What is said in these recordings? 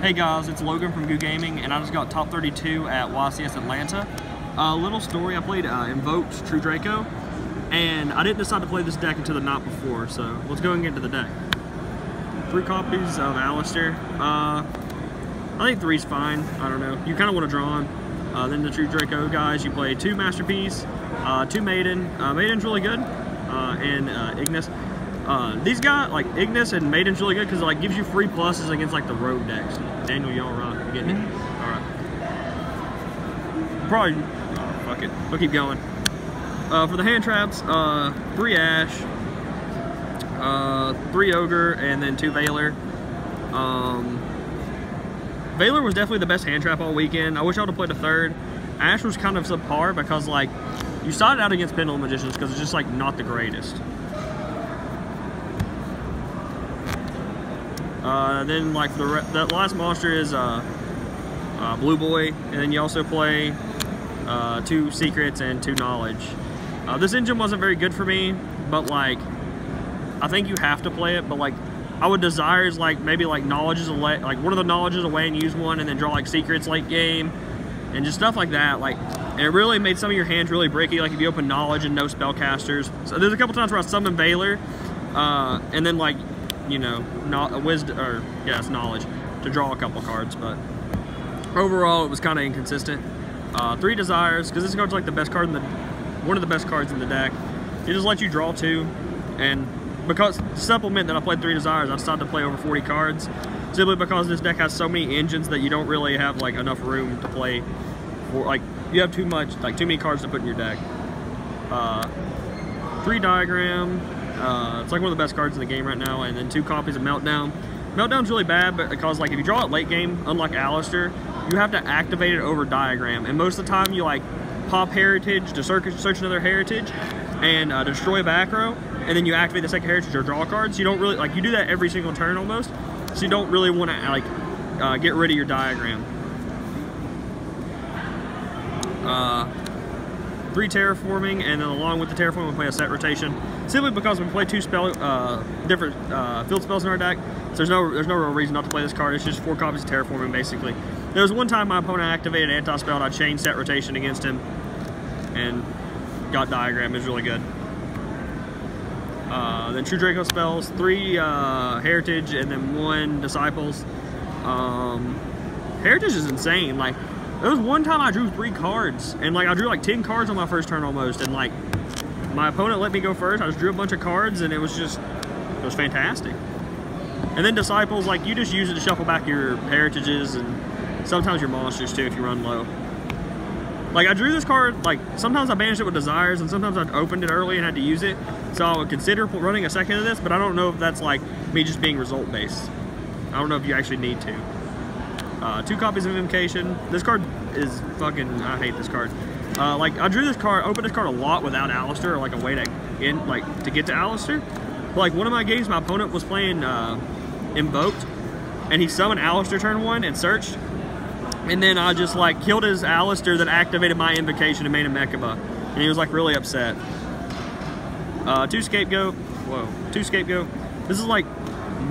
Hey guys, it's Logan from GuuGaming, and I just got top 32 at YCS Atlanta. Little story, I played Invoked True Draco, and I didn't decide to play this deck until the night before, so let's go and get into the deck. 3 copies of Alistair. I think 3's fine, I don't know. You kind of want to draw on. Then the True Draco guys, you play 2 Masterpiece, 2 Maiden. Maiden's really good, and Ignis. These guys, like Ignis and Maiden's really good because it like gives you free pluses against like the road decks. Daniel, y'all rock. You getting it? Alright. Probably, oh, fuck it. We'll keep going. For the hand traps, 3 Ash, 3 Ogre, and then 2 Veiler. Veiler was definitely the best hand trap all weekend. I wish I would have played a 3rd. Ash was kind of subpar because like, you started out against Pendulum Magicians because it's just like not the greatest. Then like for the last monster is Blue Boy, and then you also play 2 Secrets and 2 Knowledge. This engine wasn't very good for me, but like I think you have to play it. But like I would desires like maybe like Knowledges away, like one of the Knowledges away and use one, and then draw like Secrets late game, and just stuff like that. Like, and it really made some of your hands really bricky. Like if you open Knowledge and no spellcasters. So there's a couple times where I summoned Veiler, and then like, you know, not a wisdom, or yeah, it's Knowledge to draw a couple cards, but overall it was kind of inconsistent. 3 Desires, because this card's like the best card in the, one of the best cards in the deck. It just lets you draw 2, and because to supplement that I played 3 Desires, I decided to play over 40 cards, simply because this deck has so many engines that you don't really have like enough room to play for, like you have too many cards to put in your deck. 3 Diagram. It's like one of the best cards in the game right now, and then 2 copies of Meltdown. Meltdown's really bad because like if you draw it late game, unlike Alistair, you have to activate it over Diagram, and most of the time you like pop Heritage to search another Heritage and destroy back row, and then you activate the second Heritage or draw cards. You don't really, like, you do that every single turn almost, so you don't really want to like get rid of your Diagram. 3 Terraforming, and then along with the Terraforming we play a set rotation, simply because we play 2 different field spells in our deck, so there's no real reason not to play this card. It's just 4 copies of Terraforming basically. There was one time my opponent activated anti-spell and I changed set rotation against him and got Diagram. It was really good. Then True Draco spells, 3 Heritage, and then 1 Disciples. Heritage is insane. Like, there was one time I drew 3 cards, and like I drew like 10 cards on my first turn almost, and like my opponent let me go first. I just drew a bunch of cards, and it was fantastic. And then Disciples, like you just use it to shuffle back your Heritages and sometimes your monsters too if you run low. Like I drew this card, like sometimes I banished it with Desires, and sometimes I opened it early and had to use it. So I would consider running a second of this, but I don't know if that's like me just being result based. I don't know if you actually need to. 2 copies of Invocation. This card is fucking, I hate this card. Like I drew this card, opened this card a lot without Alistair, or like a way to get to Alistair. But like one of my games, my opponent was playing Invoked, and he summoned Alistair turn 1 and searched, and then I just like killed his Alistair that activated my Invocation and made him Mechaba, and he was like really upset. 2 Scapegoat. Whoa, 2 Scapegoat. This is like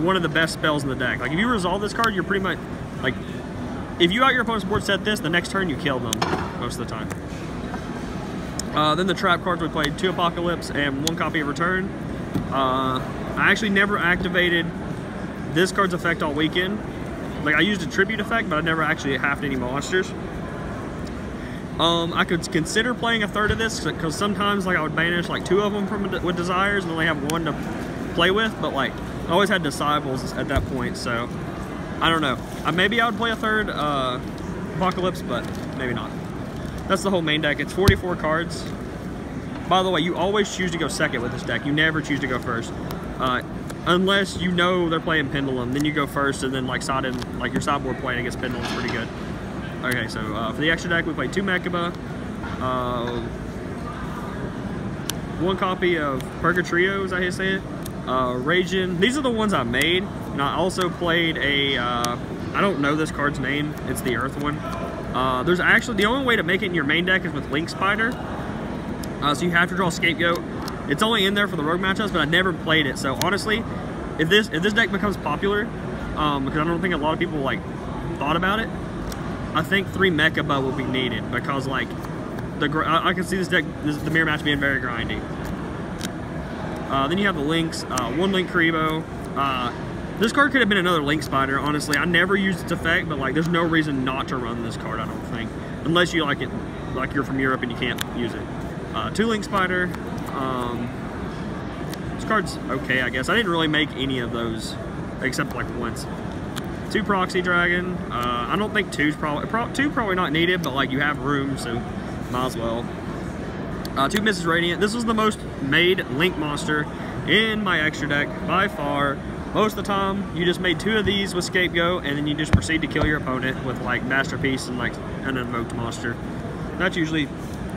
one of the best spells in the deck. Like if you resolve this card, you're pretty much like, if you out your opponent's board set this, the next turn you kill them most of the time. Then the trap cards, we played 2 Apocalypse and 1 copy of Return. I actually never activated this card's effect all weekend. Like I used a tribute effect, but I never actually halved any monsters. I could consider playing a 3rd of this because sometimes like I would banish like 2 of them with Desires and only have 1 to play with, but like I always had Disciples at that point, so I don't know. Maybe I would play a 3rd Apocalypse, but maybe not. That's the whole main deck. It's 44 cards. By the way, you always choose to go second with this deck. You never choose to go first. Unless you know they're playing Pendulum, then you go first, and then like your sideboard playing against Pendulum is pretty good. Okay, so for the extra deck, we played 2 Mechaba, 1 copy of Purgatrio, is that how you say it? Ragin. These are the ones I made, and I also played a, I don't know this card's name, it's the Earth one. There's actually, the only way to make it in your main deck is with Link Spider, so you have to draw Scapegoat. It's only in there for the rogue matchups, but I never played it, so honestly, if this deck becomes popular, because I don't think a lot of people like thought about it, I think 3 Mecha Butt will be needed because like I can see this deck, the mirror match being very grindy. Then you have the Lynx, 1 Link Karibo. This card could have been another Link Spider, honestly. I never used its effect, but like there's no reason not to run this card, I don't think. Unless you like it, like you're from Europe and you can't use it. 2 Link Spider. This card's okay, I guess. I didn't really make any of those, except like once. 2 Proxy Dragon. I don't think 2's probably not needed, but like you have room, so might as well. 2 Mrs. Radiant. This was the most made Link monster in my extra deck by far. Most of the time, you just made 2 of these with Scapegoat, and then you just proceed to kill your opponent with like Masterpiece and like an invoked monster. That's usually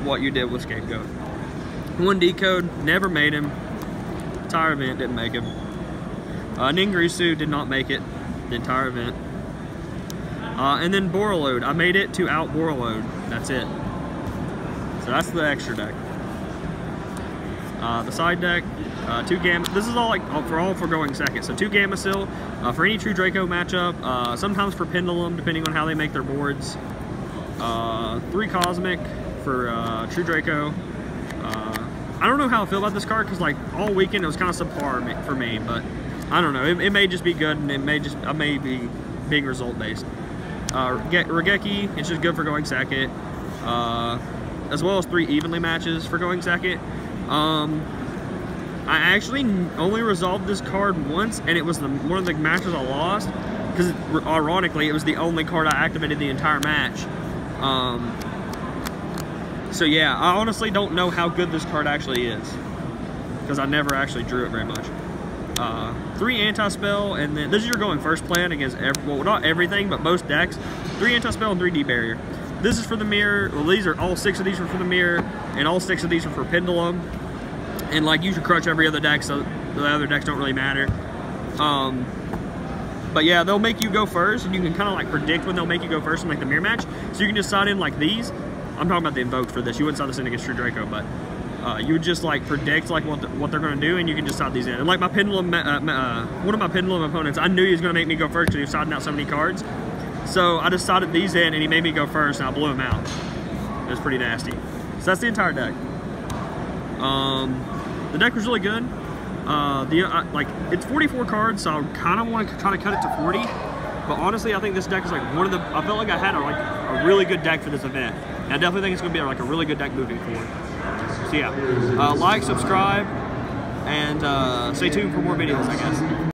what you did with Scapegoat. 1 Decode, never made him. Entire event didn't make him. Ningirsu did not make it the entire event. And then Borreload, I made it to out Borreload. That's it. So that's the extra deck. The side deck, 2 Gamma. This is all like for going second. So 2 Gamma-Sil for any True Draco matchup. Sometimes for Pendulum, depending on how they make their boards. 3 Cosmic for True Draco. I don't know how I feel about this card because like all weekend it was kind of subpar for me, but I don't know. It may just be good, and I may be being result based. Regeki, it's just good for going second. As well as 3 evenly matches for going second. I actually only resolved this card once, and it was one of the matches I lost, because ironically, it was the only card I activated the entire match. So yeah, I honestly don't know how good this card actually is, because I never actually drew it very much. 3 Anti-Spell, and then this is your going first plan against, well, not everything, but most decks. 3 Anti-Spell and 3 D-Barrier. This is for the mirror. Well, these are all 6 of these are for the mirror, and all 6 of these are for Pendulum. And like you should crush every other deck, so the other decks don't really matter. But yeah, they'll make you go first, and you can kind of like predict when they'll make you go first in like the mirror match. So you can just side in like these. I'm talking about the invoked for this. You wouldn't side this in against True Draco, but you would just like predict like what they're going to do, and you can just side these in. And like my Pendulum, one of my Pendulum opponents, I knew he was going to make me go first because he was siding out so many cards. So I just sided these in, and he made me go first, and I blew him out. It was pretty nasty. So that's the entire deck. The deck was really good. Like it's 44 cards, so I kind of want to try to cut it to 40. But honestly, I think this deck is like one of the. I felt like I had a really good deck for this event. And I definitely think it's going to be like a really good deck moving forward. So yeah, like, subscribe, and stay tuned for more videos, I guess.